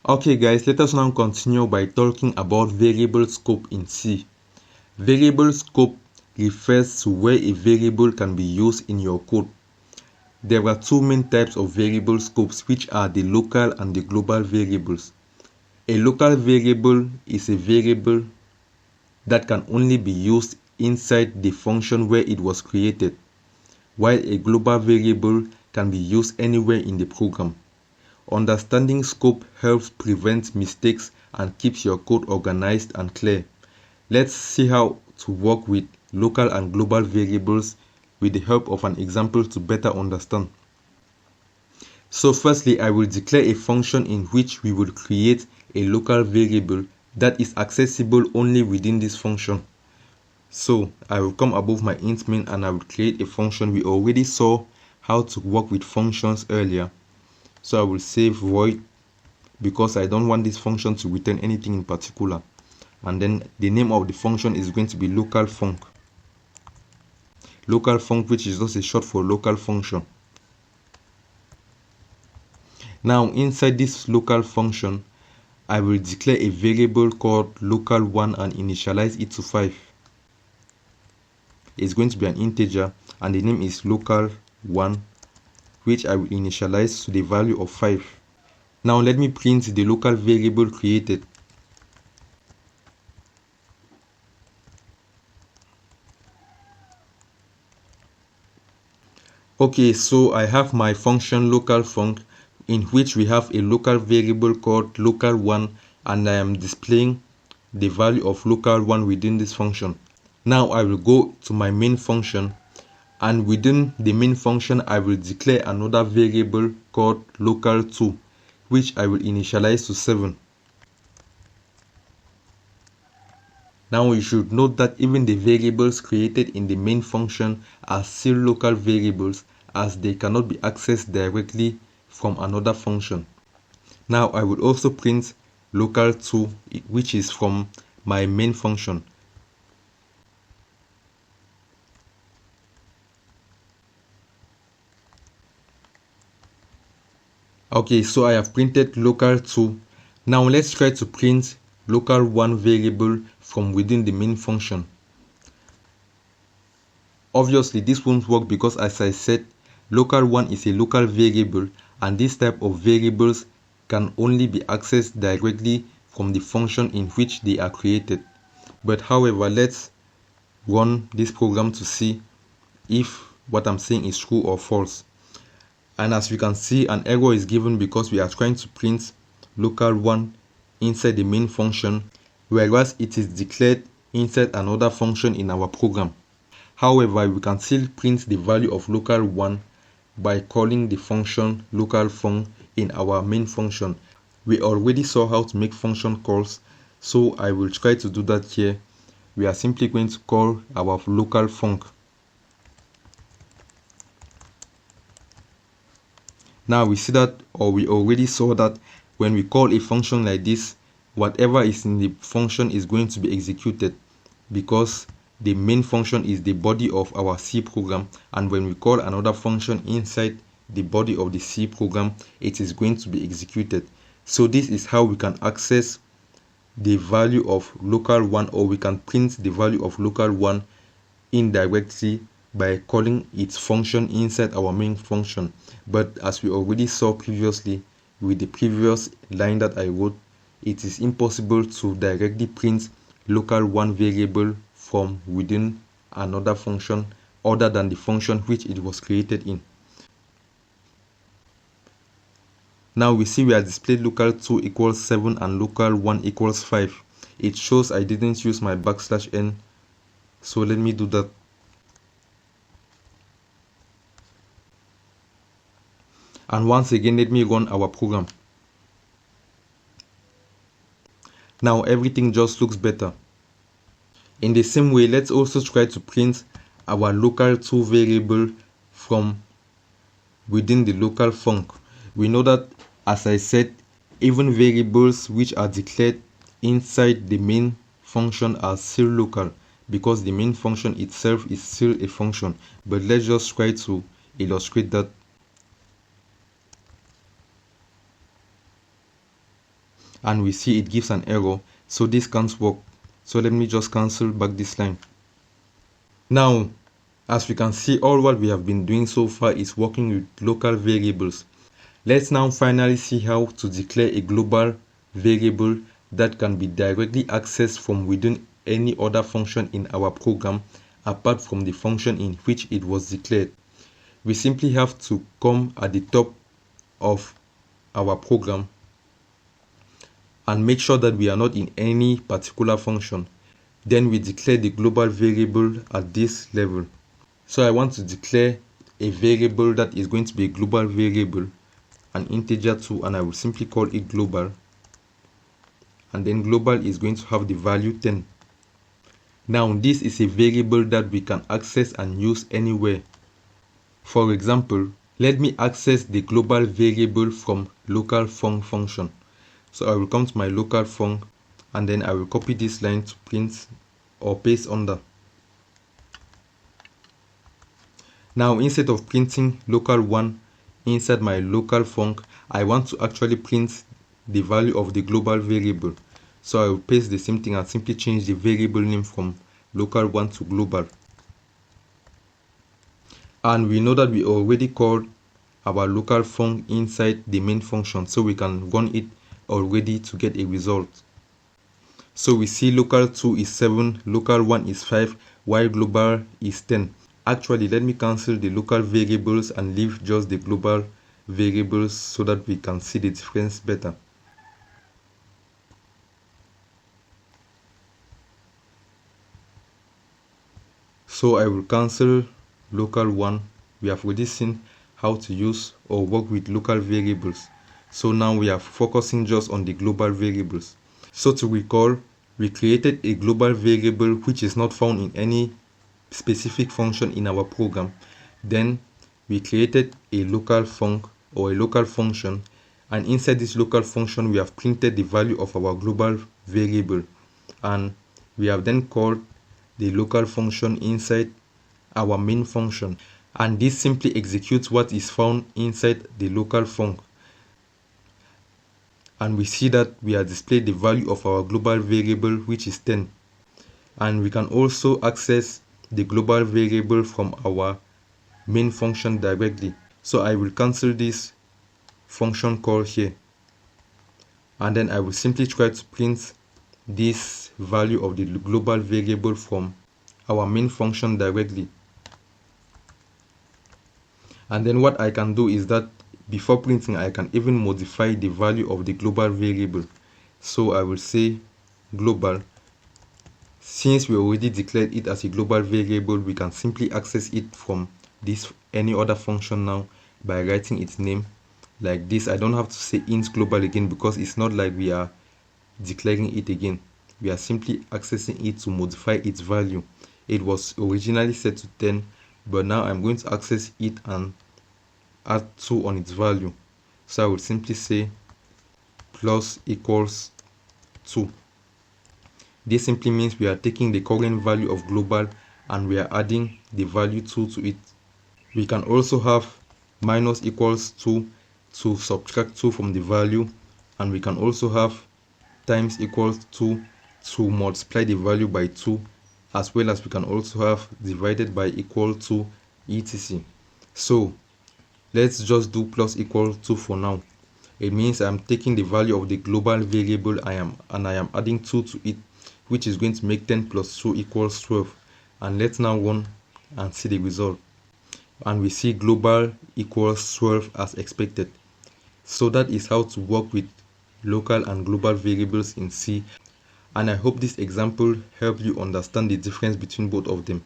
Okay guys, let us now continue by talking about variable scope in C. Variable scope refers to where a variable can be used in your code. There are two main types of variable scopes, which are the local and the global variables. A local variable is a variable that can only be used inside the function where it was created, while a global variable can be used anywhere in the program. Understanding scope helps prevent mistakes and keeps your code organized and clear. Let's see how to work with local and global variables with the help of an example to better understand. So firstly, I will declare a function in which we will create a local variable that is accessible only within this function. So I will come above my int main and I will create a function. We already saw how to work with functions earlier. So I will say void, because I don't want this function to return anything in particular. And then the name of the function is going to be local func. Local func, which is just a short for local function. Now inside this local function, I will declare a variable called local1 and initialize it to 5. It's going to be an integer and the name is local1, which I will initialize to the value of 5. Now let me print the local variable created. Okay, so I have my function local func, in which we have a local variable called local1, and I am displaying the value of local1 within this function. Now I will go to my main function, and within the main function I will declare another variable called local2, which I will initialize to 7. Now you should note that even the variables created in the main function are still local variables, as they cannot be accessed directly from another function. Now I will also print local2, which is from my main function. Okay, so I have printed local2. Now let's try to print local1 variable from within the main function. Obviously this won't work because, as I said, local1 is a local variable, and this type of variables can only be accessed directly from the function in which they are created. But however, let's run this program to see if what I'm saying is true or false. And as we can see, an error is given because we are trying to print local1 inside the main function, whereas it is declared inside another function in our program. However, we can still print the value of local1 by calling the function localfunc in our main function. We already saw how to make function calls, so I will try to do that here. We are simply going to call our localfunc. Now we see that, or we already saw that, when we call a function like this, whatever is in the function is going to be executed, because the main function is the body of our C program, and when we call another function inside the body of the C program, it is going to be executed. So this is how we can access the value of local1, or we can print the value of local1 indirectly by calling its function inside our main function. But as we already saw previously with the previous line that I wrote, it is impossible to directly print local1 variable from within another function other than the function which it was created in. Now we see we are displayed local2 equals 7 and local1 equals 5. It shows I didn't use my \n, so let me do that. And once again, let me run our program. Now everything just looks better. In the same way, let's also try to print our local2 variable from within the local func. We know that, as I said, even variables which are declared inside the main function are still local, because the main function itself is still a function. But let's just try to illustrate that. and we see it gives an error, so this can't work. So let me just cancel back this line. Now, as we can see, all what we have been doing so far is working with local variables. Let's now finally see how to declare a global variable that can be directly accessed from within any other function in our program apart from the function in which it was declared. We simply have to come at the top of our program and make sure that we are not in any particular function. Then we declare the global variable at this level. So I want to declare a variable that is going to be a global variable, an integer 2, and I will simply call it global. And then global is going to have the value 10. Now this is a variable that we can access and use anywhere. For example, let me access the global variable from local func function. So I will come to my local func and then I will copy this line to print or paste under. Now instead of printing local 1 inside my local func, I want to actually print the value of the global variable. So I will paste the same thing and simply change the variable name from local 1 to global. And we know that we already called our local func inside the main function, so we can run it already to get a result. So we see local 2 is 7, local 1 is 5, while global is 10. Actually, let me cancel the local variables and leave just the global variables so that we can see the difference better. So I will cancel local 1. We have already seen how to use or work with local variables. So now we are focusing just on the global variables. So to recall, we created a global variable which is not found in any specific function in our program. Then we created a local func or a local function, and inside this local function we have printed the value of our global variable, and we have then called the local function inside our main function, and this simply executes what is found inside the local func. And we see that we have displayed the value of our global variable, which is 10. And we can also access the global variable from our main function directly. So I will cancel this function call here, and then I will simply try to print this value of the global variable from our main function directly. And then what I can do is that before printing, I can even modify the value of the global variable. So I will say global. Since we already declared it as a global variable, we can simply access it from this any other function now by writing its name like this. I don't have to say int global again because it's not like we are declaring it again. We are simply accessing it to modify its value. It was originally set to 10, but now I'm going to access it and add 2 on its value. So I will simply say plus equals 2. This simply means we are taking the current value of global and we are adding the value 2 to it. We can also have minus equals 2 to subtract 2 from the value, and we can also have times equals 2 to multiply the value by 2, as well as we can also have divided by equal to etc. So let's just do plus equal to for now. It means I'm taking the value of the global variable I am adding 2 to it, which is going to make 10 plus 2 equals 12. And let's now run and see the result. And we see global equals 12 as expected. So that is how to work with local and global variables in C. And I hope this example helped you understand the difference between both of them.